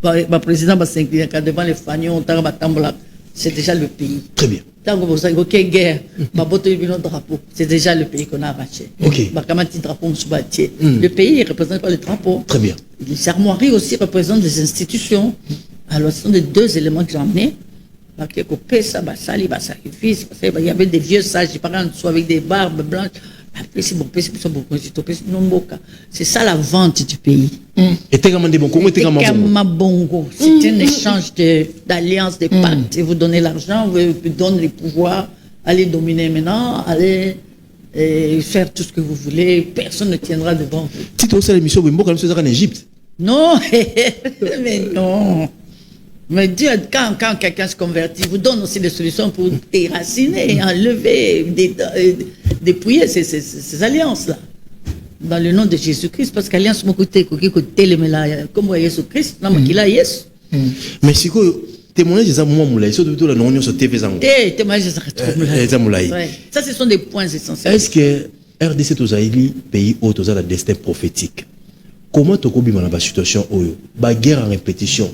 Le président va s'incliner devant les fagnons, c'est déjà le pays. Très bien. Tant que vous avez une guerre, drapeau, c'est déjà le pays qu'on a arraché. Ok. Le pays représente pas le drapeau. Très bien. Les armoiries aussi représentent des institutions. Alors, ce sont les deux éléments que j'ai emmenés. Il y avait des vieux sages, par exemple, avec des barbes blanches. C'est ça la vente du pays. Et Bongo, c'est un échange d'alliances, de pactes. Et vous donnez l'argent, vous donnez les pouvoirs, allez dominer maintenant, allez faire tout ce que vous voulez. Personne ne tiendra devant vous. Si tu as l'émission, vous êtes en Égypte. Non, mais non. Mais Dieu, quand quelqu'un se convertit, vous donne aussi des solutions pour déraciner, enlever, dépouiller ces alliances-là. Dans le nom de Jésus-Christ, parce qu'alliance, mon côté, comme Jésus-Christ, non, qu'il a Jésus. Mais si vous témoignez des moments moulés, surtout la non-union sur TV, ça, ce sont des points essentiels. Est-ce que RDC Tozaïli, pays où tu as le destin prophétique, comment tu as dans la situation où la guerre en répétition?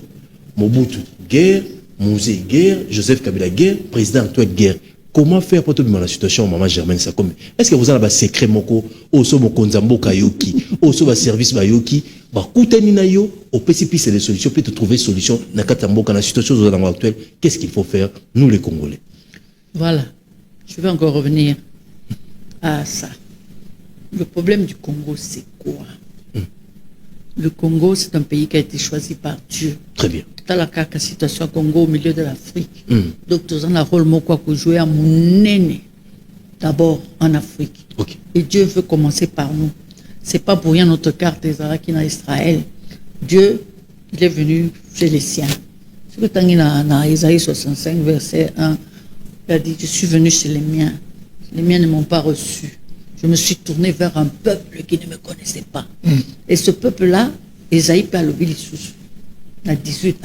Mobutu, guerre, Mouzé, guerre, Joseph Kabila, guerre, président Antoine, guerre. Comment faire pour tout dans la situation, maman Germaine Sakombe? Est-ce que vous avez un secret moko, au so moko nzambo kayoki, au so ba service bayoki, ba koutani na yo, au PCP c'est des solutions, peut trouver solution na katambo dans la situation actuelle. Qu'est-ce qu'il faut faire, nous les Congolais? Voilà. Je vais encore revenir à ça. Le problème du Congo, c'est quoi? Le Congo, c'est un pays qui a été choisi par Dieu. Très bien. Dans la situation Congo au milieu de l'Afrique. Donc, tu as un rôle pour jouer à mon aîné. D'abord en Afrique. Okay. Et Dieu veut commencer par nous. C'est pas pour rien notre carte des Araki dans Israël. Dieu, il est venu chez les siens. Ce que tu as dans Isaïe 65, verset 1, il a dit, je suis venu chez les miens. Les miens ne m'ont pas reçu. Je me suis tourné vers un peuple qui ne me connaissait pas. Et ce peuple-là, Esaïe peut lever les sous. À 18,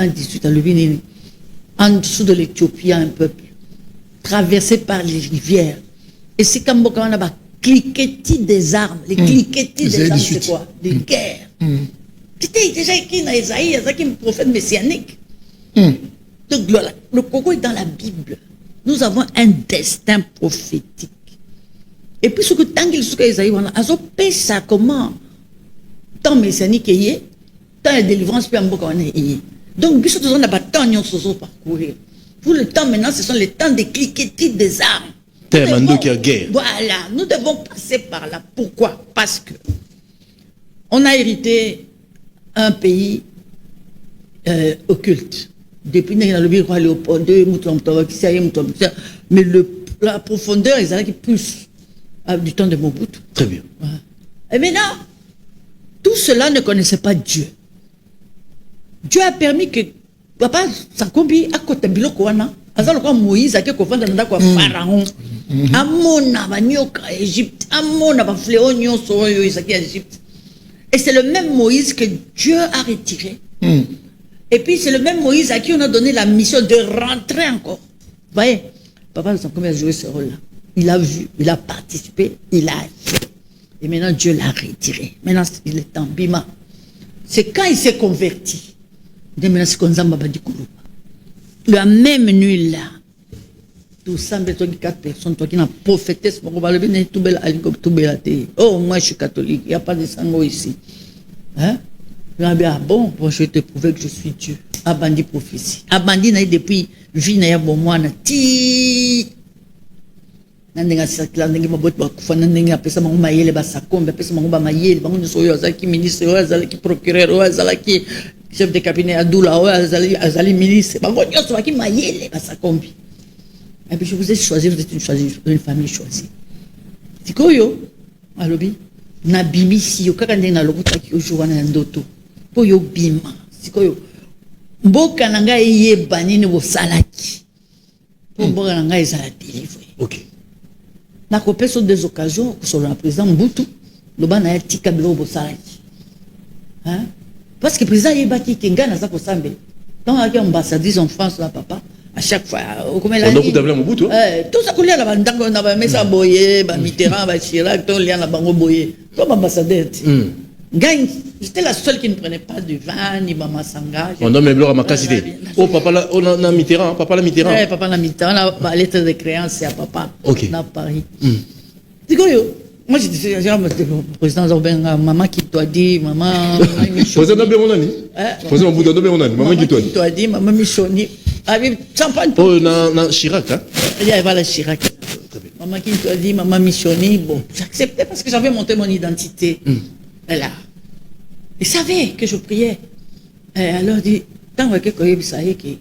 en dessous de l'Éthiopie, il y a un peuple traversé par les rivières. Et c'est comme on a cliquetis des armes. Les cliquetis des armes, c'est quoi? Des guerres. C'était déjà écrit dans Esaïe, c'est un prophète messianique. Donc le Congo est dans la Bible. Nous avons un destin prophétique. Et puis, ce que tant qu'il y a Esaïe, on a ça comment? Tant messianique y est, tant de délivrance, puis en beaucoup on est. Donc, puis, on n'a pas tant de parcourir. Pour le temps maintenant, ce sont les temps des cliquetis des armes. Voilà, nous devons passer par là. Pourquoi? Parce que on a hérité un pays occulte. Depuis le roi Léopold II, mais la profondeur, ils ont plus du temps de Mobutu. Très bien. Voilà. Et maintenant, tout cela ne connaissait pas Dieu. Dieu a permis que papa Sakombi a côté biloko wana, azalo kwa Moïse a ko fanda nda kwa Pharaon. Amona ba nyoka Égypte, amona ba fléau nyonso yo isaki Égypte. Et c'est le même Moïse que Dieu a retiré. Et puis c'est le même Moïse à qui on a donné la mission de rentrer encore. Vous voyez, papa Sakombi a joué ce rôle-là. Il a vu, il a participé, il a fait. Et maintenant, Dieu l'a retiré. Maintenant, il est en Bima. C'est quand il s'est converti. La même nuit là, tout semble être 4 personnes, toi qui n'as prophétesse, oh, moi je suis catholique, il n'y a pas de sango ici. Hein? Ah bon, je vais te prouver que je suis Dieu. Abandi prophétie. Abandi depuis vie bon moi ti. Nandinga sakla ndingi mabot ba kufana ndinga pesa mangu mayele ba sakombe pesa mangu ba mayele bangu nsoyo azaki ministre azaki procureur azaki chef de cabinet adula azali milice bangu nyoso baki mayele ba sakombe. Et puis je vous ai choisi, vous êtes une famille choisie. Tikoyo alobi na bimisi yo kaka ndinga lokuta ki ojuwana ndoto po yo bima sikoyo mboka nanga yeba nini bo salaki po mboka nanga ezala délivrer. OK. Na copé sur des occasions sur le président Mbutu le ban a tika bilo salaki. Hein? Parce que le président yebaki kenga na za ko sambe. Tant avec ambassadrice en France là papa à chaque fois comme elle a dit Mobutu tout ça couler la bandango na ba mesa boyer ba Mitterrand ba Chirac to lia na bango boyer to ambassadeur Gagne. J'étais la seule qui ne prenait pas du vin, ni Mama Sanga. On a même l'or à ma cité. Oh, papa, là, on a Mitterrand, papa, la Mitterrand. Ouais, papa, la Mitterrand, la lettre de créance, c'est à papa. Ok. Dans Paris. Dis-moi, moi, j'étais président Zorben, maman qui t'a dit, maman. Président Bémonani. Président Bouddha de Bémonani, maman qui t'a dit, maman Michoni. Avec champagne. Oh, dans Chirac, hein? Il y avait la Chirac. Maman qui t'a dit, maman Michoni. Bon, j'acceptais parce que j'avais monté mon identité. Là. Il savait que je priais. Et alors, il dit, tant que vous savez que qui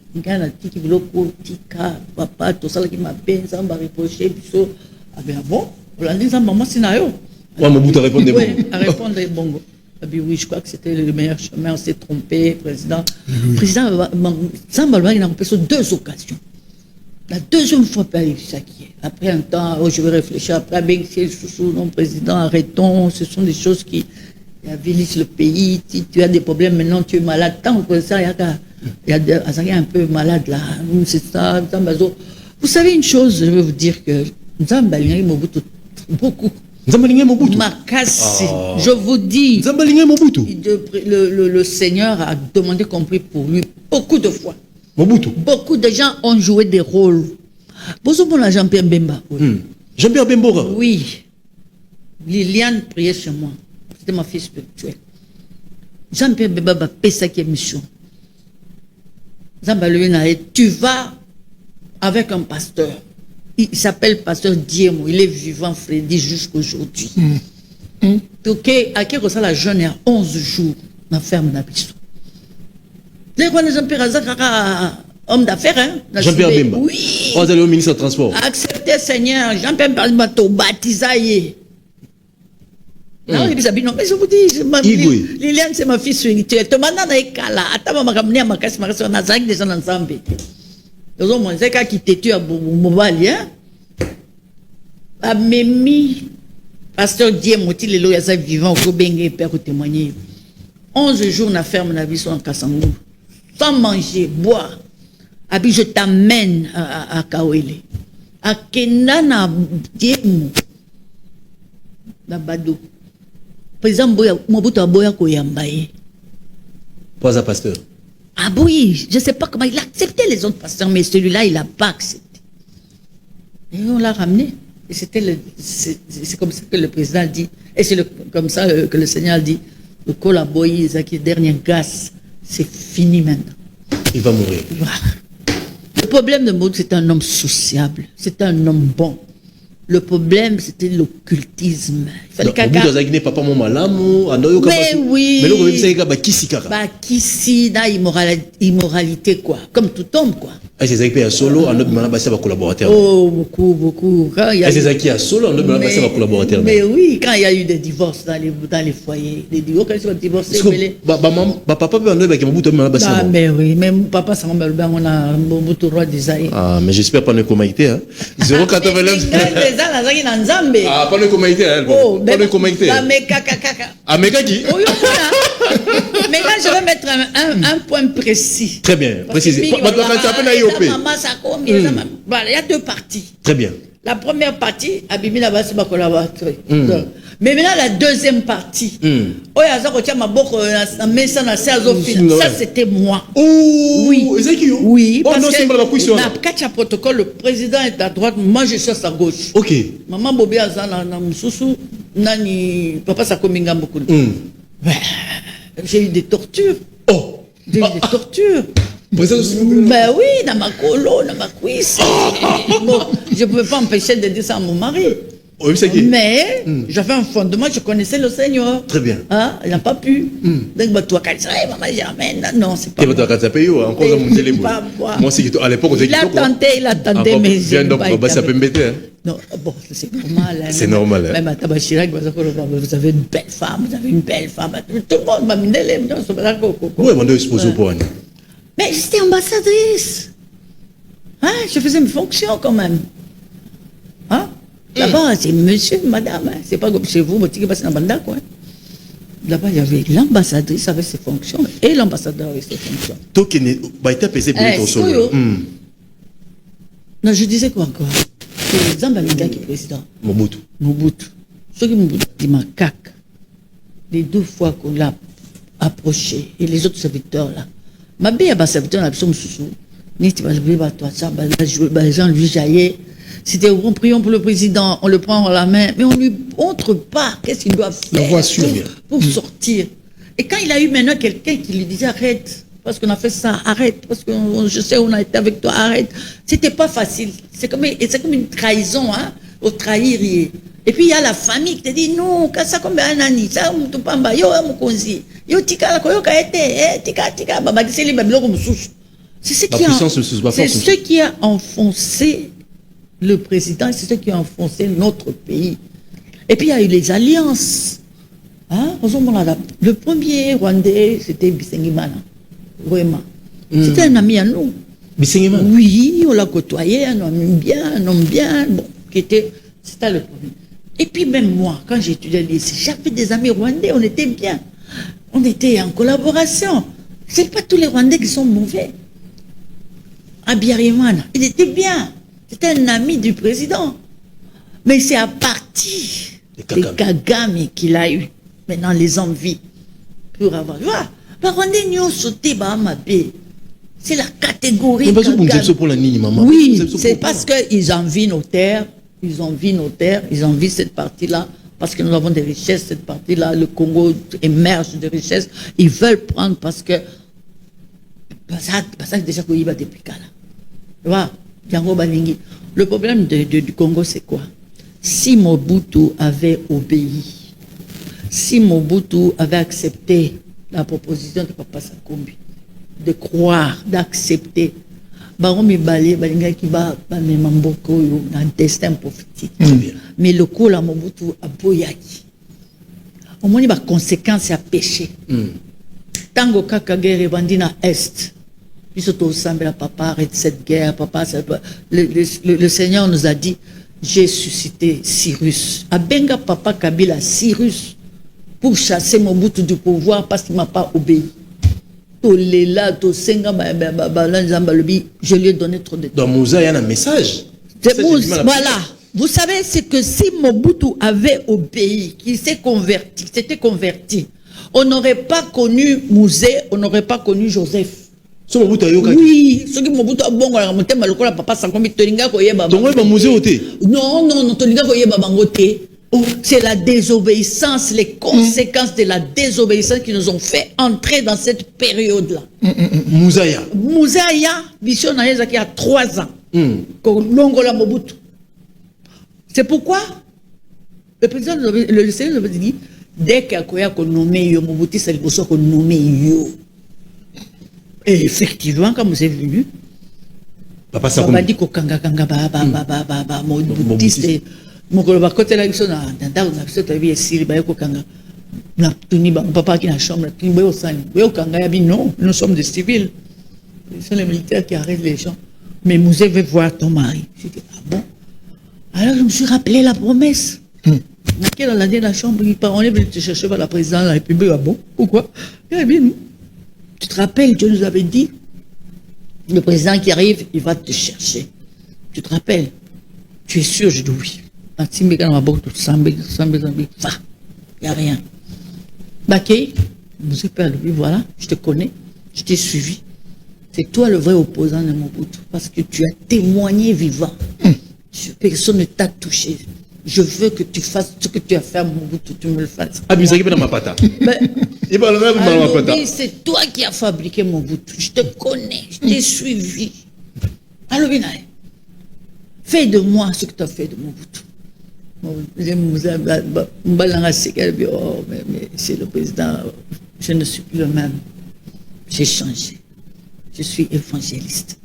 papa, tout ça qui m'appelle, ça m'a reproché, ah ben bon, on l'a dit, maman, c'est naïo. Ouais, mon bout à répondre bon. À répondre bon. Oui, je crois que c'était le meilleur chemin, on s'est trompé, président. Président, Zamba, il a empêché sur 2 occasions. La deuxième fois, après un temps, je vais réfléchir, après, non, président, arrêtons, ce sont des choses qui avilissent le pays, si tu as des problèmes, maintenant tu es malade, tant que ça, il y a un peu malade là, c'est ça, vous savez une chose, je veux vous dire que Zambalinga Mobutu, beaucoup. Zambalinga Mobutu. Makassi, je vous dis. Zambalinga Mobutu. Le Seigneur a demandé compris pour lui beaucoup de fois. Mobutu. Beaucoup de gens ont joué des rôles. Bonjour, Jean-Pierre Bemba. Jean-Pierre Bembora. Oui. Liliane priait chez moi. C'était ma fille spirituelle. Jean-Pierre Bemba va payer sa mission. Tu vas avec un pasteur. Il s'appelle pasteur Diemo. Il est vivant, Freddy, jusqu'aujourd'hui. Donc, à quel que soit la jeune, il y a 11 jours, ma ferme d'habitation. Jean-Pierre homme d'affaires, hein? Jean-Pierre Bemba. Oui. On est allé au ministre des Transports. Acceptez, Seigneur. Jean-Pierre Bemba, baptisé. Non, mais je vous dis, Liliane, c'est ma fille spirituelle. Tu m'as dit que tu m'as ramené à ma casse, je suis des gens ensemble. C'est quand qui t'es à Mobali, hein? A Memi, pasteur Diemoti, les loyers vivants, au Bengue, père, au témoigner. 11 jours, na ferme, na vie, en Kassangou. Sans manger, boire. Abi, je t'amène à Kawele. À Kenana, Diemo. La Bado. Président Mobutu Aboya Koyambaye. Pas un pasteur. Ah oui, je ne sais pas comment il a accepté les autres pasteurs, mais celui-là, il n'a pas accepté. Et on l'a ramené. Et c'est comme ça que le président dit, et c'est comme ça que le Seigneur dit, le Kolaboyi, qui est dernier gaz, c'est fini maintenant. Il va mourir. Le problème de Mobutu, c'est un homme sociable, c'est un homme bon. Le problème, c'était l'occultisme. Il fallait que papa mon malamu, mais oui. Mais là, c'est bah kisi kaka. Bah kisi da immoralité quoi, comme tout homme quoi. C'est ça qui est solo, en autre manière, c'est un collaborateur. Oh beaucoup. C'est ça qui est solo, en autre manière, c'est un collaborateur. Mais oui, quand il y a eu des divorces dans les foyers, des divorces, quand ils sont divorcés, papa peut en autre qui m'a bouté mal. Ah mais oui, même papa ça m'a bien on a Mobutu roi des Aïe. Ah mais j'espère pas ne commaïté hein. 089. Ah, pas le comité, hein. Pas le comité. Ah, mais kaka. Ah, mais qui? Mais là, je vais mettre un point précis. Très bien, précisez. Il y a 2 parties. Très bien. La première partie, Abimi la base, mais maintenant, la deuxième partie, ça c'était moi. Oui. Oui, parce que dans le protocole, le président est à droite, moi je suis à sa gauche. Ok. Maman Bobé Azana, papa Sakominga beaucoup. J'ai eu des tortures. Oh. J'ai eu des tortures. Ben oui, dans ma colo, dans ma cuisse. Bon, je ne pouvais pas empêcher de dire ça à mon mari. Oui, mais j'avais un fondement, je connaissais le Seigneur. Très bien. Hein? Il n'a pas pu. Donc, toi, maman, j'amène. Non, c'est pas moi. Moi, c'est à l'époque, il a tenté, mais je n'ai pas été. Ça peut m'embêter. Non, bon, c'est normal. C'est normal. Même à Tabachirac, vous avez une belle femme, Tout le monde m'a mis des lèvres. Oui, on doit exposer au point. Mais j'étais ambassadrice. Hein? Je faisais mes fonctions quand même. Hein? Là-bas, c'est monsieur, madame. Hein? C'est pas comme chez vous, vous passez dans Banda, quoi. Là-bas, il y avait l'ambassadrice avec ses fonctions et l'ambassadeur avec ses fonctions. Donc, il a été apaisé pour ton solo. Non, je disais quoi encore? C'est Zambalinga qui est président. Mobutu. Ceux qui Mobutu, ils m'ont cac. les 2 fois qu'on l'a approché, et les autres serviteurs là, ma belle, bah, serviteur, la personne sous, ni tu vas jouer, bah, toi, ça, bah, les gens lui jaillaient. C'était, on prions pour le président, on le prend en la main, mais on lui montre pas qu'est-ce qu'il doit faire pour sortir. Et quand il a eu maintenant quelqu'un qui lui disait arrête, parce qu'on a fait ça, arrête, parce que je sais, on a été avec toi, arrête. C'était pas facile. C'est comme une trahison, hein, au trahir. Et puis il y a la famille qui te dit non, quand ça comme un ani, ça, on te pamba, yo, mon consi, yo, tika, la koyo, kaete, tika, baba, c'est les babylons comme souche. C'est ce qui a enfoncé le président, c'est ce qui a enfoncé notre pays. Et puis il y a eu les alliances. Hein? Le premier Rwandais, c'était Bisengimana. Vraiment. C'était un ami à nous. Bisengimana? Oui, on l'a côtoyé, un homme bien, bon, c'était le premier. Et puis même moi, quand j'étudiais le lycée, j'avais des amis rwandais, on était bien. On était en collaboration. C'est pas tous les Rwandais qui sont mauvais. Abiyarimana, il était bien. C'était un ami du président. Mais c'est à partir des Kagame qu'il a eu maintenant les envies pour avoir. Voilà. C'est la catégorie. Oui, c'est parce qu'ils envient nos terres. Ils envient cette partie-là. Parce que nous avons des richesses, cette partie-là. Le Congo émerge de richesses. Ils veulent prendre parce que. Parce que déjà, il va depuis là. Tu vois? Le problème du Congo, c'est quoi? Si Mobutu avait obéi, si Mobutu avait accepté la proposition de Papa Sakombi, de croire, d'accepter, un destin prophétique. Mais le coup, la Mobutu a boyaki. Au moins, il y a conséquences à péché. Tango Kakagere Bandina Est. Papa, arrête cette guerre, papa. Le Seigneur nous a dit, j'ai suscité Cyrus. Abenga papa Kabila Cyrus pour chasser Mobutu du pouvoir parce qu'il ne m'a pas obéi. Je lui ai donné trop de temps. Dans Moussa, il y a un message. Voilà. Vous savez, c'est que si Mobutu avait obéi, qu'il s'était converti, on n'aurait pas connu Mouzé, on n'aurait pas connu Joseph. Oui, ceux qui Mobutu a bon à monter malokola papa Sakombi tolinga koyeba. Donc on va Mouzé ôté. Non, tolinga koyeba bangoté. C'est la désobéissance, les conséquences de la désobéissance qui nous ont fait entrer dans cette période-là. Mouzaya, Bichon Naïza qui a 3 ans. Longola Mobutu. C'est pourquoi le président, le Seigneur nous avait dit, dès qu'il y a nommé Mobutu, c'est le besoin qu'on nomme yo. Et effectivement, quand vous êtes venu, Papa Sakombi on dit qu'au Kanga Mobutu, c'est mon côté là, ils ont papa qui est dans la chambre, non, nous sommes des civils. Ce sont les militaires qui arrêtent les gens. Mais Mouzé veut voir ton mari. J'ai dit, ah bon? Alors je me suis rappelé la promesse. On l'a dit dans la chambre, on est venu te chercher par la présidente de la République. Ah bon? Pourquoi? Il a dit, tu te rappelles, Dieu nous avait dit, le président qui arrive, il va te chercher. Tu te rappelles? Tu es sûr? Je dis oui. Il n'y a rien. Baké, vous êtes perdu, voilà, je te connais, je t'ai suivi. C'est toi le vrai opposant de Mobutu, parce que tu as témoigné vivant. Personne ne t'a touché. Je veux que tu fasses ce que tu as fait à Mobutu, tu me le fasses. Ah, mais ça qui est dans ma pata. C'est toi qui as fabriqué Mobutu. Je te connais, je t'ai suivi. Alors, fais de moi ce que tu as fait de Mobutu. Mais c'est le président, je ne suis plus le même. J'ai changé. Je suis évangéliste.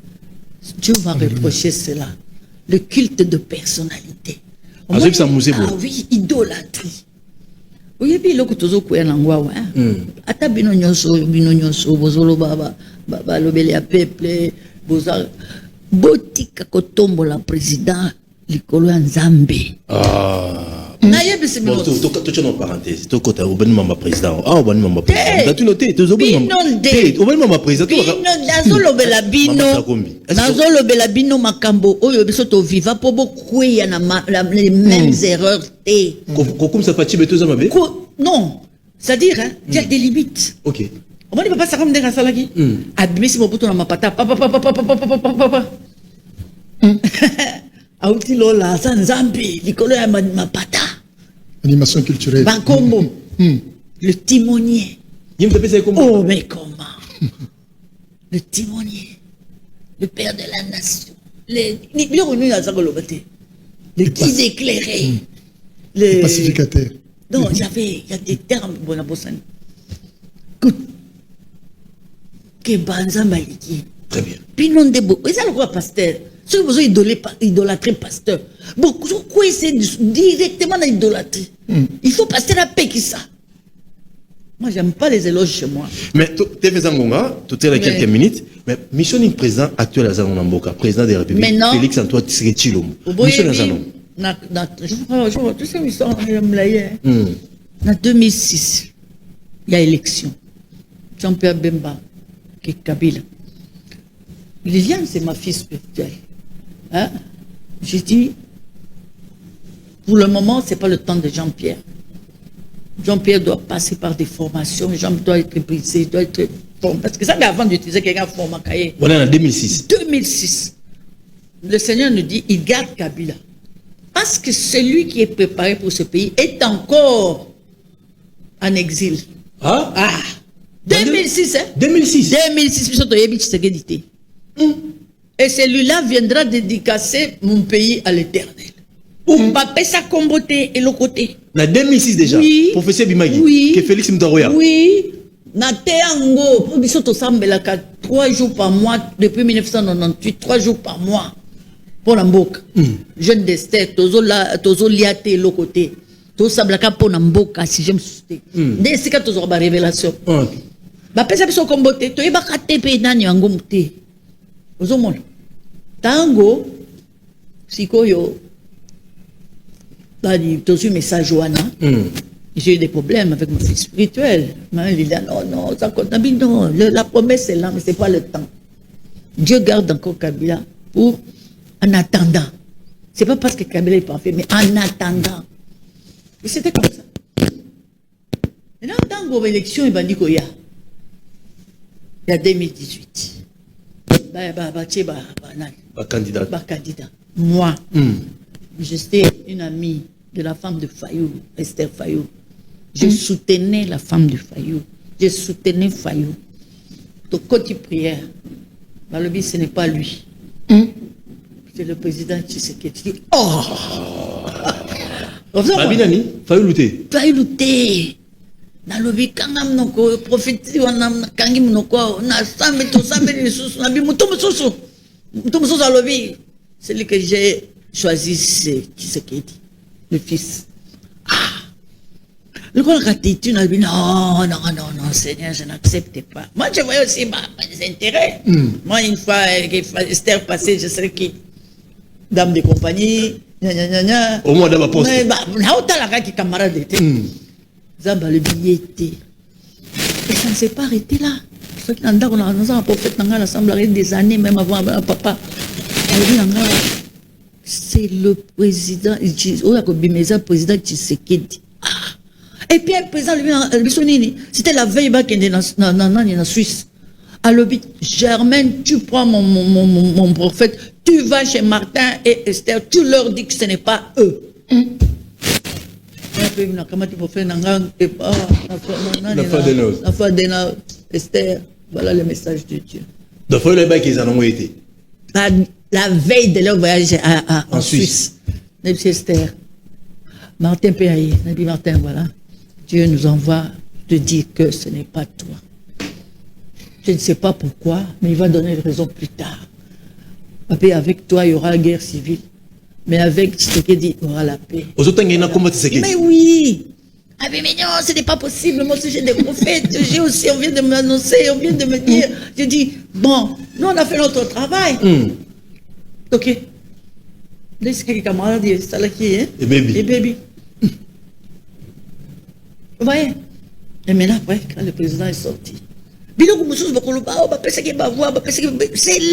Dieu va reprocher cela. Le culte de personnalité. Ah oui, idolâtrie. Oui, puis là, tu as l'angwa. Ata bino nyonso, bozolo baba, lobele a peuple, bozal. Botika kotombo la président, likolo ya Nzambe. Tu es en parenthèse. Tu es au président. Ah, au président. Tu noté. Tu es au président. Bino makambo oyo biso to viva po bokwe na les mêmes erreurs comme ça fatigué tout ça mabe. Non, C'est-à-dire, hein, il y a des limites. Ok. On ne peut pas s'arrêter dans ça. Abîmer si mon bouton dans ma patate. Papa. Aouti Lola, Zanzambi, Nicolas a ma pata. Animation culturelle. Bankombo, le timonier. Oh, mais comment? Le timonier, le père de la nation, le guide éclairé, Le pacificateur. Non, il y a des termes, bon, écoute, que Banza Maliki. Très bien. Puis non, et ça le quoi, pasteur? Ceux qui besoin idolâtrer pasteur. Beaucoup, quoi, c'est directement dans l'idolâtrie. Il faut passer la paix qui ça. Moi, j'aime pas les éloges chez moi. Mais tu fais ça, tu es quelques minutes. Mais mission du président actuel à Zanonamboka, président de la République, Félix Antoine Tshisekedi Tshilombo. Mission Zanon. Tu sais, l'histoire, en 2006, il y a élection. Jean-Pierre Bemba, qui est Kabila. Liliane, c'est ma fille spirituelle. Hein? J'ai dit, pour le moment, ce n'est pas le temps de Jean-Pierre. Jean-Pierre doit passer par des formations, Jean-Pierre doit être brisé, doit être formé. Parce que ça, mais avant d'utiliser quelqu'un format cahier. Voilà, en 2006. 2006. Le Seigneur nous dit, il garde Kabila. Parce que celui qui est préparé pour ce pays est encore en exil. Ah? 2006, hein? 2006. 2006, et celui-là viendra dédicacer mon pays à l'Éternel. On va payer sa comboté et le côté. En 2006 déjà. Oui. Professeur Bimagi. Oui. Que Félix Mtaroya. Oui. Na Teango, pour biso to sambelaka 3 jours par mois depuis 1998, 3 jours par mois. Pour Namboka. Jeune d'Esther, tozo liate le côté. Tozo sablaka pour Namboka si j'aime souté. Dès ce cas tozo ba révélation. Ba pesa biso kombote, to yeba katepe nani yango mute. Ozomona. Tango sikoyo bani tozo message wana. J'ai eu des problèmes avec ma fille spirituelle. Il dit non, ça compte. Non, la promesse est là, mais ce n'est pas le temps. Dieu garde encore Kabila pour en attendant. Ce n'est pas parce que Kabila est parfait, mais en attendant. Et c'était comme ça. Maintenant, dans l'élection, il va dire qu'il y a 2018. Candidat. Moi, j'étais une amie de la femme de Fayou, Esther Fayou. Je soutenais la femme de Fayou. Je soutenais Fayou. Donc, quand il prière, Balobi, ce n'est pas lui. C'est le président Tshisekedi. Oh! Fayou lutter. Fayou lutter. Nalobi kangam noko prophétie wanam kangim noko na sambe to sambe les sous na bi mutomo soso alobi. Celui que j'ai choisi c'est Tshisekedi, le fils. Le grand tu n'as dit non, Seigneur, je n'accepte pas. Moi, je voyais aussi mes intérêts. Moi, une fois, Esther passée, je serais qui? Dame de compagnie, au moins, dans ma poste. Mais, là, qui camarade était. Zamba, le billet était. Et ça ne s'est pas arrêté là. On a un prophète dans l'Assemblée des années, même avant papa. C'est le président, le président Tshisekedi. Et puis le président, c'était la veille en Suisse. Alors, Germaine, tu prends mon prophète, tu vas chez Martin et Esther, tu leur dis que ce n'est pas eux. La foi de Esther, voilà le message de Dieu. Donc, il faut le été. La veille de leur voyage en Suisse. Esther. Martin Péaillé, Nabi Martin, voilà. Dieu nous envoie te dire que ce n'est pas toi. Je ne sais pas pourquoi, mais il va donner une raison plus tard. Papi, avec toi, il y aura la guerre civile. Mais avec Tshisekedi, il y aura la paix. Mais oui! Ah mais non, ce n'est pas possible. Moi aussi, j'ai des prophètes. J'ai aussi, on vient de m'annoncer, on vient de me dire. J'ai dit, bon, nous, on a fait notre travail. Ok. Laisse quelques camarades, c'est là qui est. Et baby. Et baby. Vous voyez? Et maintenant, après, quand le président est sorti, c'est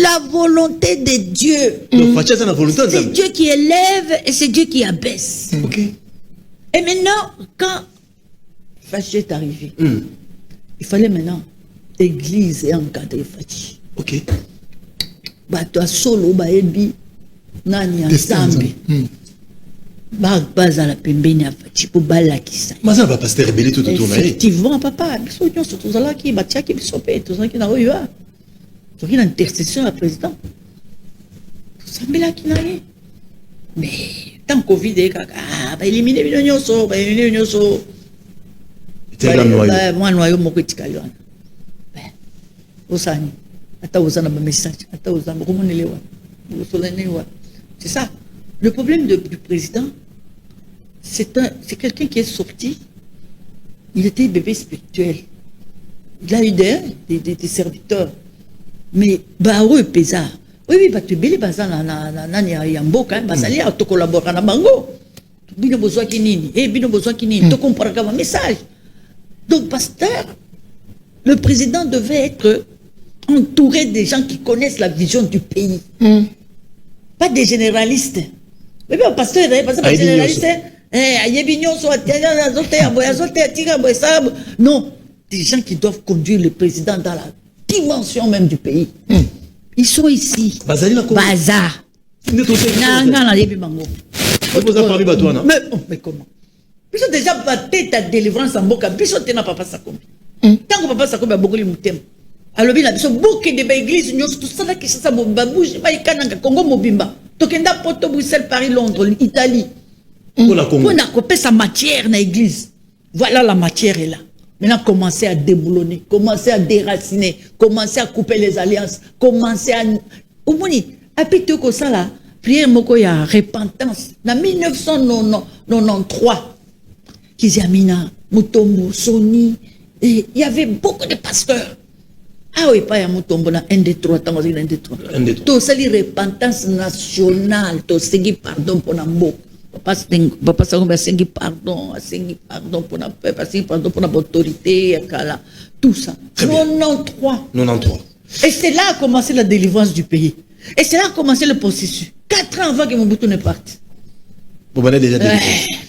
la volonté de Dieu. C'est Dieu qui élève et c'est Dieu qui abaisse. Ok. Et maintenant, quand Fachi est arrivé. Il fallait maintenant l'église et encadrer Fachi. Ok. Bato solo baebi nani ensemble. Bazala pembeni ya Fachi pour balakisa. Mazala va passer rebelle tout autour. Effectivement, papa, biso nyonso tozalaki batiaki biso pe tozalaki na oyo a. Tozalaki na intercession ya président. Tozambelaki na ye. Mais tant Covid est kaka, ba éliminer bino nyonso, ba éliminer nyonso. Moi noyau moko etikali wana. Osani. Ata osana ba message, ata osana komonele wana. Osolene wana. C'est ça. Le problème du président, c'est quelqu'un qui est sorti. Il était bébé spirituel. Il a eu des serviteurs. Mais, bah, oui, pesa. Oui, bah, tu es bébé, bah, na yamboka, bah, ça l'est, tu collabores à bango. Bino besoin kinini, bino besoin kinini, tu comprends comme un message. Donc, pasteur, le président devait être entouré des gens qui connaissent la vision du pays. Pas des généralistes. Oui, mais pasteur, pas généraliste. Non, des gens qui doivent conduire le président dans la dimension même du pays. Ils sont ici. Bazar. Mais comment? Ils ont déjà battu ta délivrance en boca. Ils ont déjà papa Sakombi. Tant que papa Sakombi a beaucoup de moutem. Alors, il y a beaucoup d'églises, tout ça qui ça bouge, il Congo Mobimba. Tokenda Porto, Bruxelles, Paris, Londres, Italie. On a coupé sa matière dans l'église. Voilà, la matière est là. Maintenant, commencez à déboulonner, commencez à déraciner, commencez à couper les alliances, commencez à. Au moins, après tout ça là, prière moko ya repentance. En 1993, Kizamina, Mutombo, Sony, il y avait beaucoup de pasteurs. Ah oui, pas un Mutombo, 1, 2, 3, tant que 1, 2, 3. Tout ça, les repentance nationale, tout ce qui pardon pour Nambo. Papa Sakombi a sengi pardon pour la peuple, a sengi pardon pour l'autorité, tout ça. 93. Et c'est là a commencé la délivrance du pays. Et c'est là a commencé le processus. 4 ans avant que Mobutu ne parte. Vous avez déjà délivré.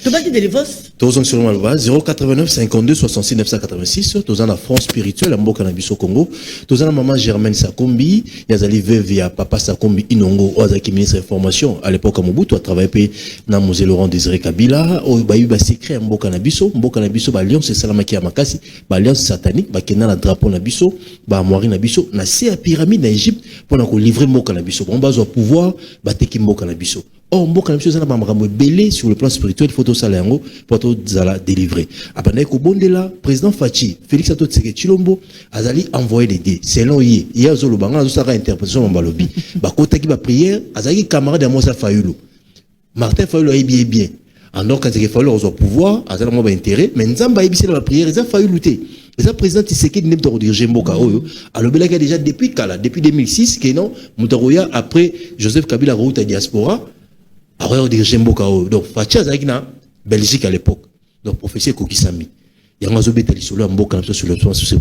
Tu vas dire délivrance? 089 52 66 986. Tous en la France spirituelle, en Bokanabiso Congo. Tous en la maman Germaine Sakombi. Yazali veuve ya papa Sakombi Inongo, Ozaki ministre de formation. À l'époque, à Mobutu a travaillé na Mosé Laurent Désiré Kabila. Au Bayou Basikre, en Bokanabiso. Mbokanabiso, Balion, c'est Salamaki Amakasi. Balion satanique, Bakena la drapeau Nabiso. Bamoiri Nabiso. Na a pyramide na Égypte. Pour nous livrer Mbokanabiso. On base au pouvoir, Bateki Mbokanabiso. Or, Mbokanabiso, ça n'a pas belé sur le plan spirituel, il faut tout ça pour tout ça délivrer. Après, le président Fachi, Félix Antoine Tshisekedi Tshilombo, Azali envoyé des dés. Selon lui, il y a Zolo Banga, ça a interprétation en balobi. Bakota qui va prière, Azali camarade à Moussa Fayulu. Martin Fayulu a bien. Alors, quand il faut au pouvoir, Azali a intérêt, mais Nzamba a la prière, il a failli lutter. Le président Tshisekedi n'est pas dirigé Mboka Oyo. Alors, il a déjà depuis 2006, que non, Moutaroya, après Joseph Kabila route à diaspora, alors, dirigé Mboka Oyo. Donc, Fachi Azagina, Belgique à l'époque. Donc, professeur Kokisami. Il y a un réseau bétal sur le Mboka sur le plan sur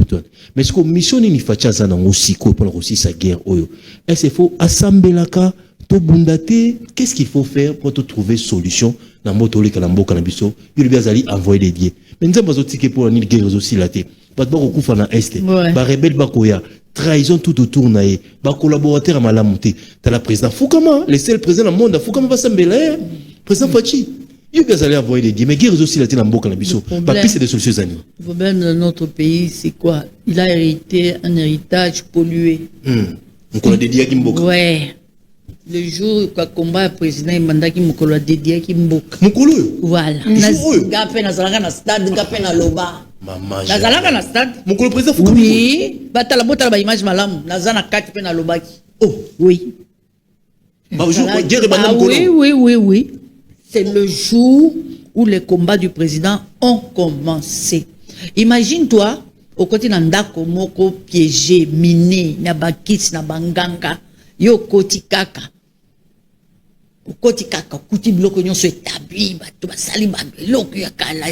mais ce que mission ni Fachi Azana aussi, pour aussi sa guerre Oyo. Est-ce qu'il faut assembler la cas, tout bundate, qu'est-ce qu'il faut faire pour trouver solution dans Motoli Kalamboka Nabiso? Il lui a envoyé des dieux. Mais nous avons aussi pour la guerre aussi la tête. Pas de beaucoup dans l'Est. Ba rebelle Bakoya. Trahison tout autour naïe, bas collaborateur à Malamonté. T'as la président Foukama, le seul président du monde, Foukama va s'embellir. Président Fachi, il va aller envoyer des dieux, mais guerre aussi la tête en boca la biso. Pas piste de solutions animaux. Le problème de notre pays, c'est quoi? Il a hérité un héritage pollué. On a des dieux qui m'boka. Ouais. Le jour où le combat président, il m'a dit qu'il m'a dédié qui m'boka. Mokolo. Voilà. Gapé na zalanga na stade, gapé na loba. Maman. Na zalanga na stade. Mokolo président Foukama. Oui. Batala bota la image malam. Na zana kati pe na lobaki. Oh. Oui. Oui. C'est le jour où les combats du président ont commencé. Imagine-toi, au côté d'Andako, Moko, piégé, miné, Nabakis, Nabanganga, yo koti kaka. Au côté kaka, kuti bloco, nous se établi, tu sali, bloco, yakala,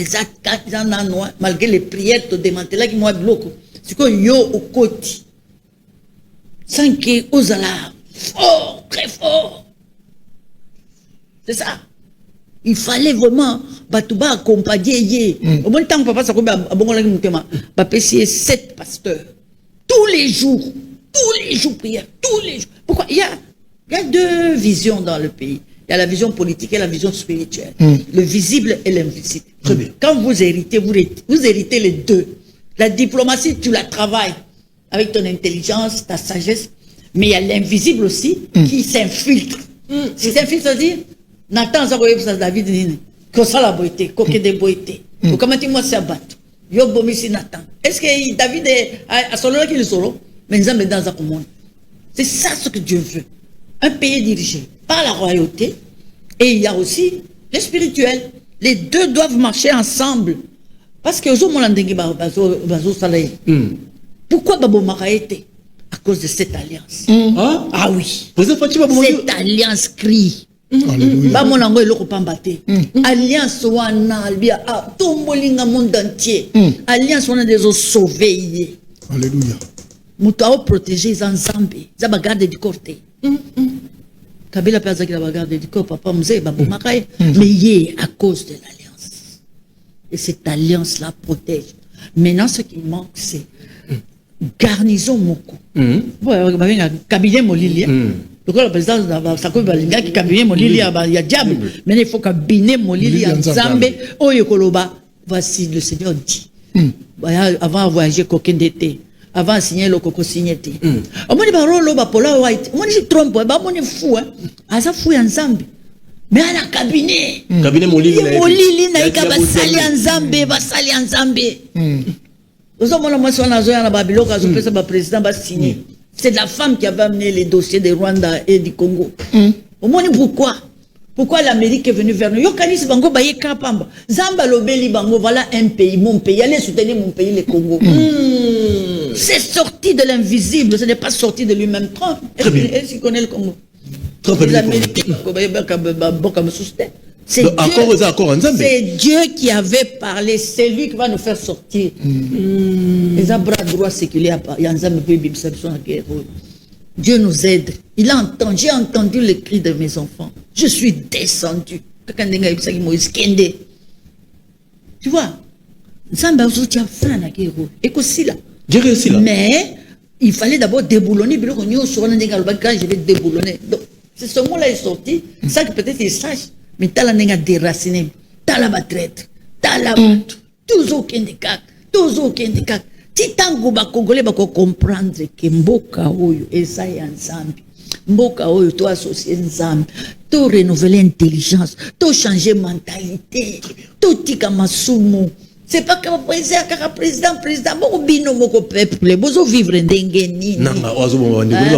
malgré les prières, tu démantelas qui moi bloco. C'est que yo au côté. Sans que osala, fort, très fort. C'est ça. Il fallait vraiment Batouba accompagné. Au moins, tant que papa, ça comme papa, c'est 7 pasteurs. Tous les jours, prière, tous les jours. Pourquoi? Il y a 2 visions dans le pays. Il y a la vision politique et la vision spirituelle. Le visible et l'invisible. Très bien. Quand vous héritez, vous héritez les 2. La diplomatie, tu la travailles avec ton intelligence, ta sagesse. Mais il y a l'invisible aussi qui s'infiltre. Si s'infiltre, ça veut dire, Nathan, ça va David, que ça la boité, coquet de boité. Comment tu moi c'est battu? Yo bomisi Nathan. Est-ce que David est à solo là qu'il est solo? Mais nous sommes dans un monde. C'est ça ce que Dieu veut. Un pays dirigé par la royauté, et il y a aussi le spirituel. Les 2 doivent marcher ensemble. Parce que pourquoi Babo Mara était? À cause de cette alliance. Ah oui. Cette alliance crie. Alliance wana tout le monde entier. Alliance wana des eaux sauvées. Alléluia. Moutou protéger les Zambé. Ils ont garde du côté. Kabila Pazak la garde du corps, papa Mzé, Babou Makaye. Mais il à cause de l'alliance. Et cette alliance-là protège. Maintenant, ce qui manque, c'est garnison Moko. Cabinet Molili. Donc, le président, ça peut être qui cabinet Molili, il y a diable. Mais il faut cabinet Molili en Zambé. Oyekoloba, voici le Seigneur dit. Avant de voyager, coquin d'été. Avant de signer le coco signété. On m'a dit, Pola White. On m'a dit, je trompe, on est fou. Ah, ça fou en Zambie. Mais à la cabinet. Cabinet Molili. Molili, naïka, basali en Zambie, basali en Zambie. C'est la femme qui avait amené les dossiers de Rwanda et du Congo. Au moins, pourquoi? Pourquoi l'Amérique est venue vers nous? Yokanis Bango Baye Kapamba. Zamba Lobeli Bango, voilà un pays, mon pays. Allez soutenir mon pays, le Congo. C'est sorti de l'invisible, ce n'est pas sorti de lui-même. Trump, est-ce qu'il connaît le Congo? Trump, les Américains, c'est Dieu qui avait parlé, c'est lui qui va nous faire sortir. Les bras droits séculiers, Dieu nous aide. Il a entendu, j'ai entendu les cris de mes enfants. Je suis descendu. Tu vois, mais il fallait d'abord déboulonner. Je vais déboulonner. Donc, c'est ce mot-là est sorti. Ça que peut-être il sache. Mais t'as la déraciné. T'as la traite. T'as la toujours qu'un des cas. Toujours qu'un des cas. Titango ba Congolais ba comprendre que Mboka Oyo et ça est ensemble. Mboka Oyo, toi associé ensemble. Toi renouveler l'intelligence. Toi changer mentalité. Toi tika masumu. C'est pas que président, beaucoup bino moko peuple, bozo vivre ndengeni. Nanga,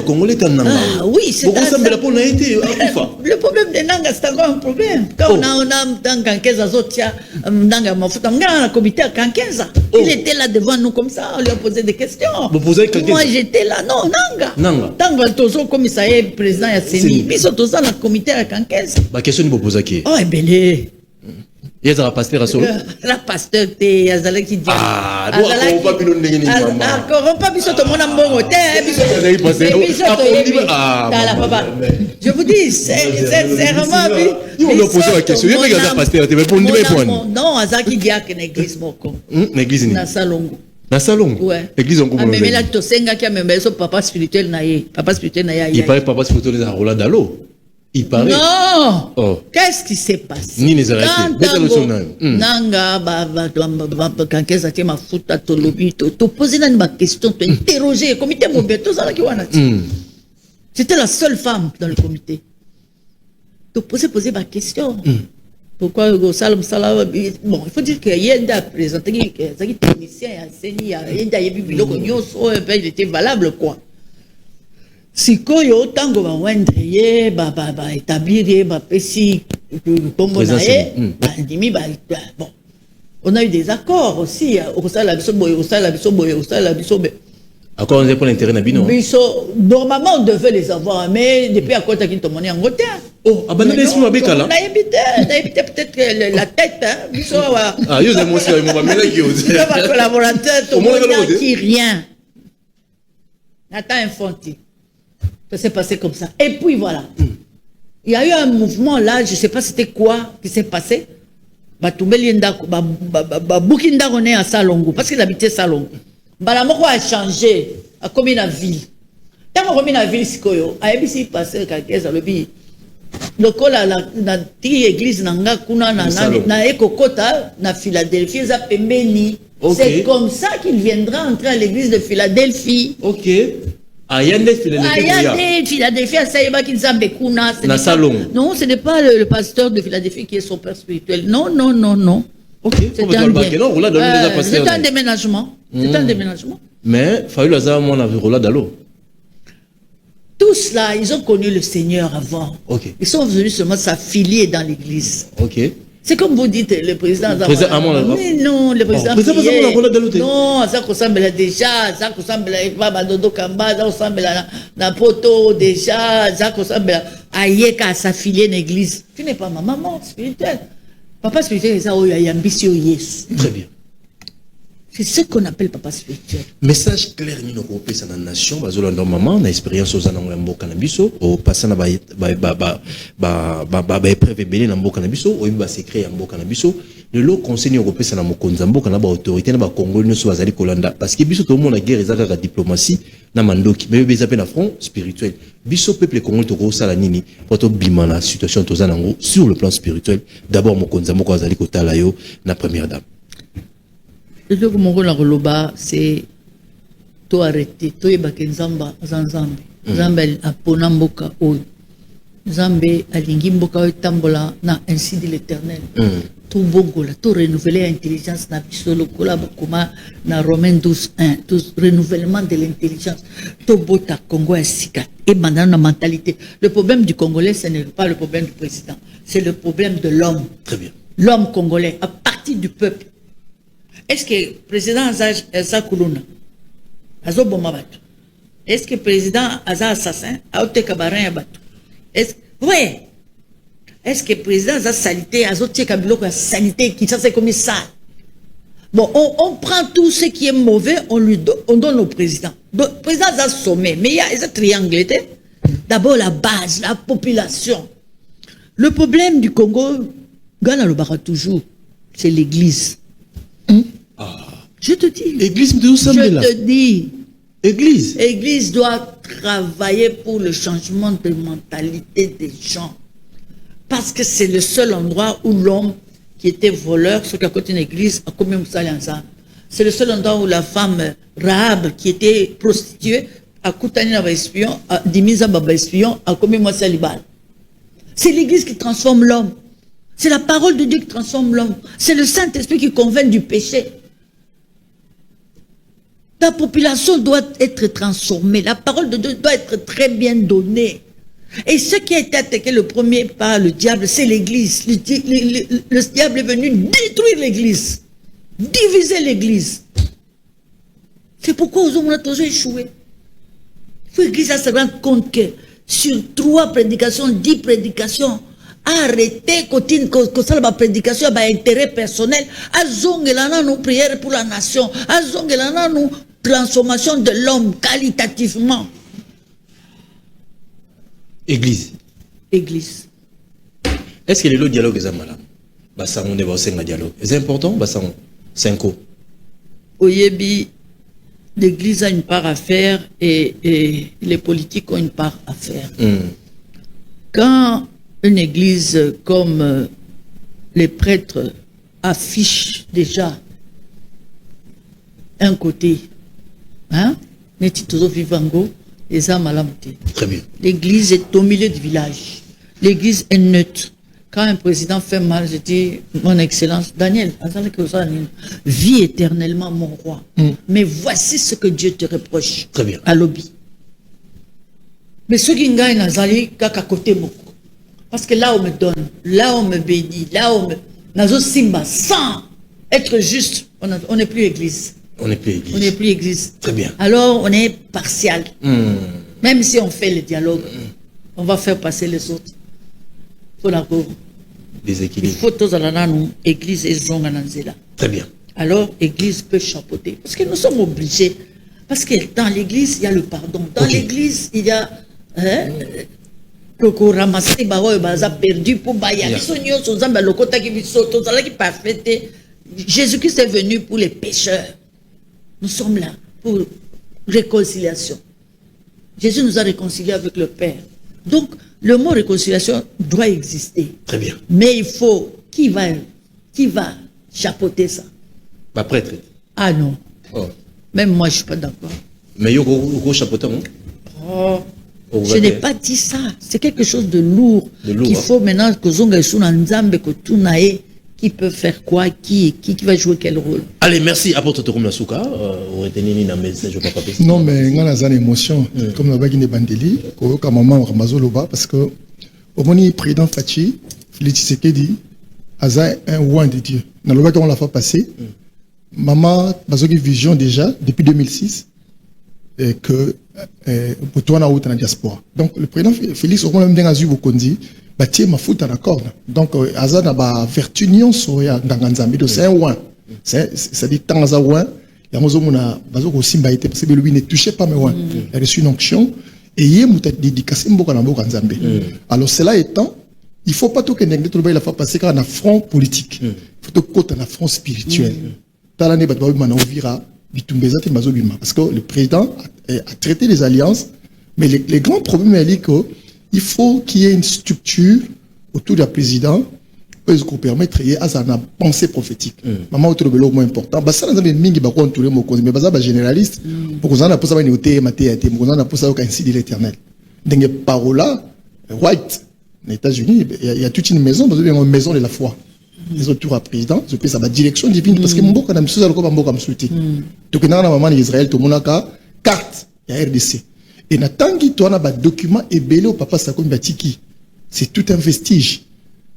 Congolais nanga. Ah oui, c'est ça. Le problème de Nanga, c'est encore un problème. Quand on a dans Kankeza Zotia, Nanga Mafuta, on a un comité à Kankeza. Il était là devant nous comme ça, on lui a posé des questions. Moi j'étais là, non, Nanga. Tant que Tozo commissaire président Yasseni, mais surtout ça, le comité à Kankeza. Ma question est posée qui? Oh, belé. Il y a un pasteur à solo. La pasteur, il y a un qui dit. Ah, on va pas nous donner. Encore pas biso to mona mbongo te je vous dis c'est vraiment on a posé la question. Il y a un pasteur, tu réponds non azaki dia que l'église moko. L'église ni. Na salongo. Na salongo. Ouais. L'église en Congo. Mais là to senga qui a même son papa spirituel na ye. Papa spirituel na ya. Il paraît papa spirituel na Roland Dalo. Il paraît. Non. Oh. Qu'est-ce qui s'est passé? Ni les arrêtés. Nanga quand qu'est-ce que ma fouta to lobi to poser une question, to interroger comité Mobeto ça là qui wana. J'étais la seule femme dans le comité. To poser ma question. Pourquoi go salam bon, il faut dire que Yenda a présenté que ça qui technicien enseigne Yenda yebi biloko nyonso il était valable quoi. Sikoyo tango ba wendre ye ba établir ye ba pesi tombo na ye dimi ba bon on a eu des accords aussi au sein la biso boy au sein la biso boy au sein la biso accord pour l'intérêt na bino biso normalement on devait les avoir mais depuis à côté qui tomoni en côté oh abandonne l'esprit avec là on a évité peut-être la tête biso ah yo moi c'est moi mais là yo c'est collaborateur tout monde qui rien Nathan Infanti. Ça s'est passé comme ça. Et puis voilà. Il y a eu un mouvement là, je ne sais pas c'était quoi qui s'est passé. batumbeli ndako babuki ndako ne à Salongo parce qu'il habitait Salongo. Bala moko a changé a commis la ville. Tant commis la ville sikoyo a ebisi passer kakeza lobi. Lokola na ti église nanga kuna na ekokota na Philadelphie za pembeni. C'est comme ça qu'il viendra entrer à l'église de Philadelphie. OK. Ayande Philadelphie, non, ce n'est pas le pasteur de Philadelphie qui est son père spirituel. Non. OK. C'est un déménagement. C'est un déménagement. Mais Fayou Lazare, mon avis, Rola Dalo. Tous là, ils ont connu le Seigneur avant. OK. Ils sont venus seulement s'affilier dans l'église. OK. C'est comme vous dites, le président. Mais non, le président. Non, ça ressemble déjà, ça ressemble à Dodo Kamba, ça ressemble à Poto déjà, ça ressemble à Yeka, à s'affilier dans l'église. Tu n'es pas ma maman spirituelle. Papa spirituel, c'est ça, il y a ambition, yes. Très bien. C'est ce qu'on appelle papa spirituel. Message clair ni no kopé ça dans la nation bazolo ndo maman na expérience aux anango mboka na biso au passant na ba épreuve belé na mboka na biso o ba secret ya mboka na biso le lo conseil européen ça na mokonza mboka na ba autorité na ba Congo nyo so bazali kolanda parce que biso to mona guerre ezaka ka diplomatie na mandoki mais beza pe na front spirituel biso peuple congolais to ko sala nini poto bima na situation to zanango sur le plan spirituel d'abord mokonza moko azali kotala yo na première dame. Le truc que c'est to arrêter, to yebake nzamba zanzambe. Nzambe apona mboka oyo. Nzambe alingi mboka oyo tambola na ainsi dit l'Éternel. To bongola, to renouveler l'intelligence na biso lokola bakoma na Romains 12:1, to renouvellement de l'intelligence. To bota Congo asika et maintenant na mentalité. Le problème du Congolais, ce n'est pas le problème du président, c'est le problème de l'homme. Très bien. L'homme congolais à partir du peuple. Est-ce que le président Aza Koulouna, Azo Bomabatou, est-ce que le président Aza assassin, Aote Kabarin Yabatou? Oui. Est-ce que le président Aza salité, Azo Kabilo sanité, qui c'est comme ça? Bon, on prend tout ce qui est mauvais, on donne au président. Donc, le président Aza sommet, mais il y a un triangle. D'abord la base, la population. Le problème du Congo, Ghana le barra toujours, c'est l'église. Je te dis. Église de où ça je te dis. Église. Église doit travailler pour le changement de mentalité des gens. Parce que c'est le seul endroit où l'homme qui était voleur, ce qui a côté d'une église, a commis ensemble. C'est le seul endroit où la femme Rahab, qui était prostituée, a coutani un espion, a dimisé un espion, a commis un célibat. C'est l'église qui transforme l'homme. C'est la parole de Dieu qui transforme l'homme. C'est le Saint-Esprit qui convainc du péché. La population doit être transformée. La parole de Dieu doit être très bien donnée. Et ce qui a été attaqué le premier par le diable, c'est l'église. Le diable est venu détruire l'église. Diviser l'église. C'est pourquoi aux hommes on a toujours échoué. Il faut que l'église se rende compte que sur 3 prédications, 10 prédications, arrêtez que ça la prédication a intérêt personnel. Azongelana nous prière pour la nation. Azongelana nous transformation de l'homme qualitativement. Église. Église. Est-ce que le dialogue est malade? Bassango ne va pas dialogue. C'est important, Bassango. 5 ans. Oyebi, l'église a une part à faire et les politiques ont une part à faire. Quand une église comme les prêtres affichent déjà un côté, hein, très bien. L'église est au milieu du village. L'église est neutre. Quand un président fait mal, je dis, mon excellence, Daniel, vis éternellement mon roi. Mais voici ce que Dieu te reproche. Très bien. À lobby. Mais ce qui gagne, Nazali, kaka côté beaucoup. Parce que là, on me donne, là, on me bénit, là, on me. Nazo Simba, sans être juste, on n'est plus église. On n'est plus église. On n'est plus église. Très bien. Alors, on est partial. Même si on fait le dialogue, on va faire passer les autres. Déséquilibre. Il faut tous nous, église et zongananzela. Très bien. Alors, église peut chapeauter. Parce que nous sommes obligés. Parce que dans l'église, il y a le pardon. Dans l'église, il y a. Toko ramasser baroy baza perdu pour baya biso nyonso nzamba lokota ki biso to zala ki parfait. Jésus-Christ est venu pour les pécheurs. Nous sommes là pour réconciliation. Jésus nous a réconciliés avec le Père. Donc le mot réconciliation doit exister. Très bien. Mais il faut qui va chapeauter ça? Pas prêtre. Ah non. Oh. Même moi je suis pas d'accord. Mais yo go chapeauter non? Oh. Je n'ai pas dit ça. C'est quelque chose de lourd. Qu'il faut maintenant que Zonga Suna Nzambe, que Tunae, qui peut faire quoi, qui va jouer quel rôle. Allez, merci. Apporte Torum Nasuka. Retenez un message au papa. Non, mais il y a une émotion. Comme la bague de Bandeli, comme maman Ramazoloba, parce que au moment où président Fachi, Félix Tshisekedi, Aza un roi de Dieu. Dans le bague on l'a fait passer, maman Bazogi Vision déjà, depuis 2006, et que pour toi, on a eu dans la diaspora. Donc, le président Félix, au même temps, vous dit, bâtir ma foot à la corde. Donc, Azad a vertu nion soya dans Ganzambi. C'est un ouin. Ça dit tant à ouin. Il y a un bazo aussi mbaïté parce que lui ne touchait pas mes ouin. Il a reçu une onction et il m'a dédicacé mboka na mboka Nzambe. Alors, cela étant, il faut pas tout que n'engagez tout le monde passer car on a front politique. Il faut tout côté on a front spirituel. Talane batba mana ovira. Parce que le président a traité les alliances, mais les grands problèmes est qu'il faut qu'il y ait une structure autour du président pour permettre à une pensée prophétique. Maman, autre le moins important. Ça, nous avons mis beaucoup entouré mon cause, mais ça, généraliste. Pour qu'on en a pour ça, on est matéaté, pour qu'on en a pour ça, on ainsi dit l'éternel. Dans les paroles, White, les États-Unis, il y a toute une maison, vous avez une maison de la foi. Les autour à président, je pense à la direction divine, parce que mon beau, quand même, c'est comme un beau comme souti. Donc, on a maman d'Israël, tout le monde a carte, il y a RDC. Et Natangi, tu as un document et belé au papa Sakoum Batiki. C'est tout un vestige.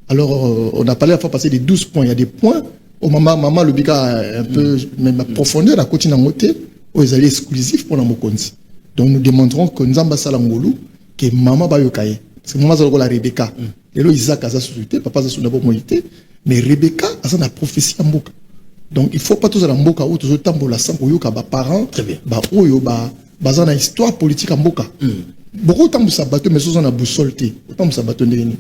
Alors, on a parlé à fois passer des 12 points. Il y a des points, au maman, le biga un peu, même la profondeur, la côté d'un côté, où ils allaient exclusifs pour la Mokonzi. Donc, nous demanderons que nous avons Salangolou, que maman va yokaye. Parce que maman, c'est la Rebecca. Et là, Isaac a sa société, papa a sa société. Mais Rebecca a sa prophétie en Mboka. Donc il ne faut pas tous aller en Mboka ou tous autant pour la sang pour yoka ba parents, ba oyo ba bazana histoire politique en Mboka. Beaucoup de temps ça bateau mais sous on a boussolté. Autant ça bateau ndeni.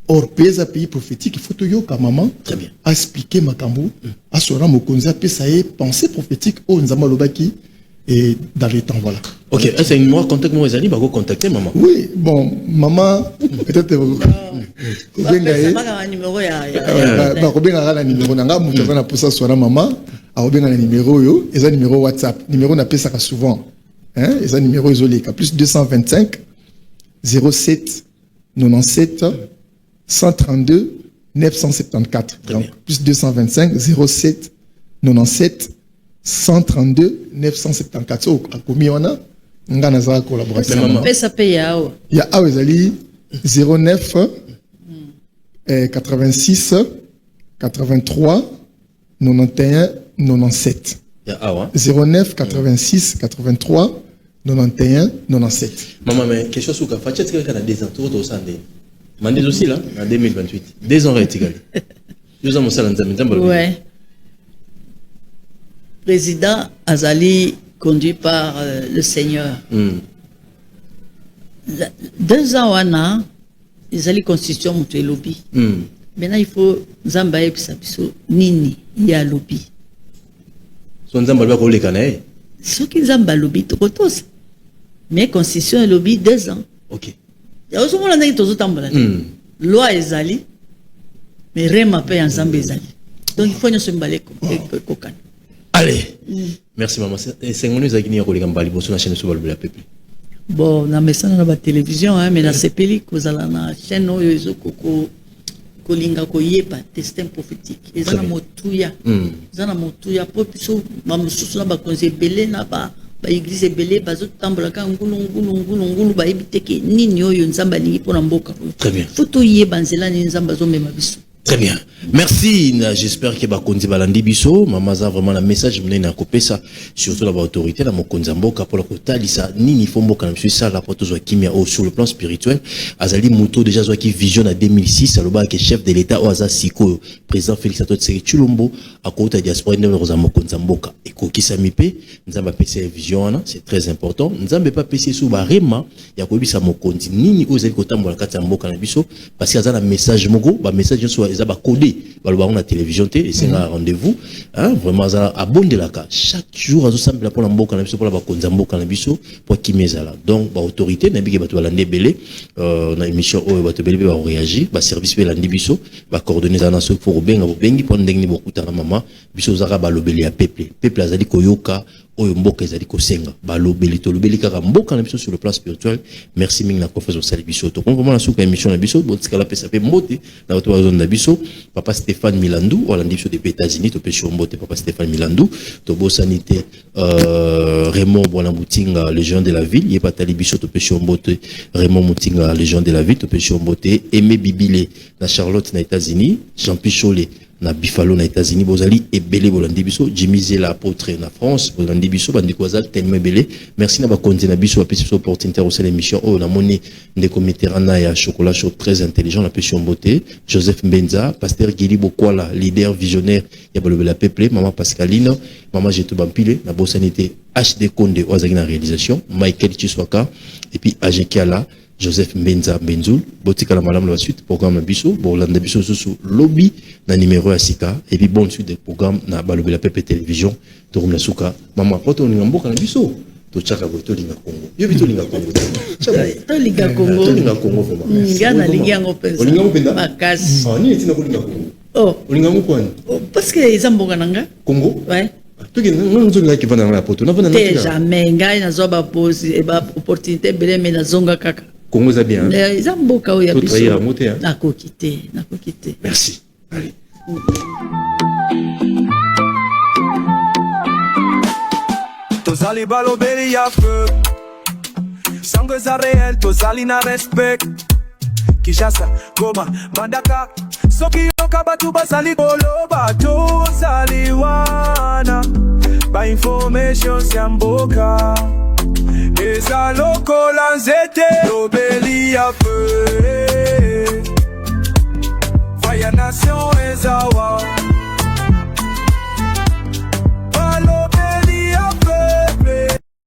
Or pays prophétique il faut to yoka maman. Très bien. A expliquer makambo, a sora mokonza pe ça est pensée prophétique au nzamba lobaki et dans les temps voilà. OK, c'est une moi contact moi Ezali ba go contacter maman. Oui, bon, maman peut-être numéro ya la numéro nanga mutu na posa sora maman a obenga na numéro yo eza numéro WhatsApp numéro na pesa souvent hein eza numéro isolé plus 225 07 97 132 974 donc plus 225 07 97 132 974 so a commis on a ngana za collaboration pesa pe yao ya awezali 09 86 83 91 97 09 86 83 91 97. Maman, mais quelque chose que tu as fait, tu as des ans, tout au sein de Mandé aussi là, en 2028. 2 ans rétigal. 2 ans, mon salon, ouais. Président Azali, conduit par le Seigneur. 2 ans, on a. Ils allaient constituer mon lobby. Maintenant, il faut Zambaye Pisapiso Nini, il y a lobby. Son Zambaye ko le kanae. Ce qui Zambaye lobby tout tous. Mais constitution lobby 2 ans. OK. Il y a aussi mon année tout tambala. Loi ezali mais rema pe ensemble ezali. Donc il faut nous se mbaler kokan. Allez. Merci maman. C'est ngoni za kini ya ko le kambali bo na chaîne sur le peuple. Bon, na message na la télévision hein, mais na sepeli kozala na chaîne oyo ezokoko kolinga koyeba destin prophétique. Ezana motuya. Ezana motuya po piso mamususu na ba konzebele na ba église belé bazo tambola ka ngulu ba ebiteke nini oyo nzamba lingi pona mboka. Très bien. Foto yeba nzela ni nzamba zo mema biso. Très bien. Merci. J'espère que Bakonzi Balandi Biso, Mamaza vraiment la message mené na kopesa surtout la autorité la Mokonza Mboka pour la kotalisa nini fombo kana monsieur ça la poto zo kimia sur le plan spirituel. Azali Muto déjà zo qui vision en 2006 aloba que chef de l'état Oaza Siko président Félix Antoine Tshisekedi Tshilombo à côté diaspora de la Mokonza Mboka et ko kisamipe nzamba PC vision c'est très important. Nzamba pas PC sous barema ya ko bisa Mokonzi nini ozali kotambola kata Mboka na biso parce que azala message moko ba message so ezaba codé balobang na télévision té et c'est un rendez-vous hein vraiment abonde la ka chaque jour azo sambela pour la Mboka na biso pour la Bakonza Mboka na biso pour kimezala donc ba autorité na biki bato balande belé na émission o bato belé ba réagir ba service belandi biso ba coordonner na so pour benga bo bengi pour ndenge ni bokuta na mama biso zaka balobeli ya peuple azali koyoka oyo mboka ezali kosenga balobeli to lobeli kaka mboka na biso sur le plan spirituel. Merci mingi na confiance au sali biso to vraiment na suka émission na biso botika la pesa pe mbote na bato ba zone na biso papa Stéphane Milandou wala ndiso des États-Unis to pesho mbote papa Stéphane Milandou to bo sanité Raymond Bonambutinga légion de la ville yé patali biso to pesho mbote Raymond Mutinga légion de la ville to pesho mbote Aimé Bibile na Charlotte na États-Unis Jean Picholet na Buffalo na États-Unis bozali ebele bolandi biso Jimmy Zela apôtre na France bolandi biso bandiko azal tellement ebele. Merci na bakonzi na biso apesi biso opportunité au l'émission o na moni ndeko Mitterrand ya chocolat chaud très intelligent na pesi mbote Joseph Mbenza pasteur Gili Bokwala leader visionnaire ya balobela peuple maman Pascaline maman Jeto Bampile na bosanité HD Konde ozaki na réalisation Michael Chiswaka et puis Ajekiala Joseph Mbenza Benzul botika la malam la suite programme biso bolanda biso sous lobby na numéro ya sika et puis bonne suite de programme na balobela pepe télévision to rumna suka mama poto ni mboka na biso to chaka boto linga Congo yo bito linga Congo to linga Congo vraiment ngana linga ngopesa linga ngopenda makasi ni etina ko linga Congo oh linga ngopani parce que ils mboka nanga Congo ouais to ke nzo linga kivana na poto na vana na jamais ngai na zoba pose e ba opportunité bele me na zonga kaka Congo za bien ils mboka o ya biso na ko quitter merci allez Tozali balobeli ya feu Sango za réel tozali na respect Kishasa, Goma, Mandaka Soki yoka batu bazali koloba Tozali wana Ba information ya mboka Eza lokola nzete Lobeli ya feu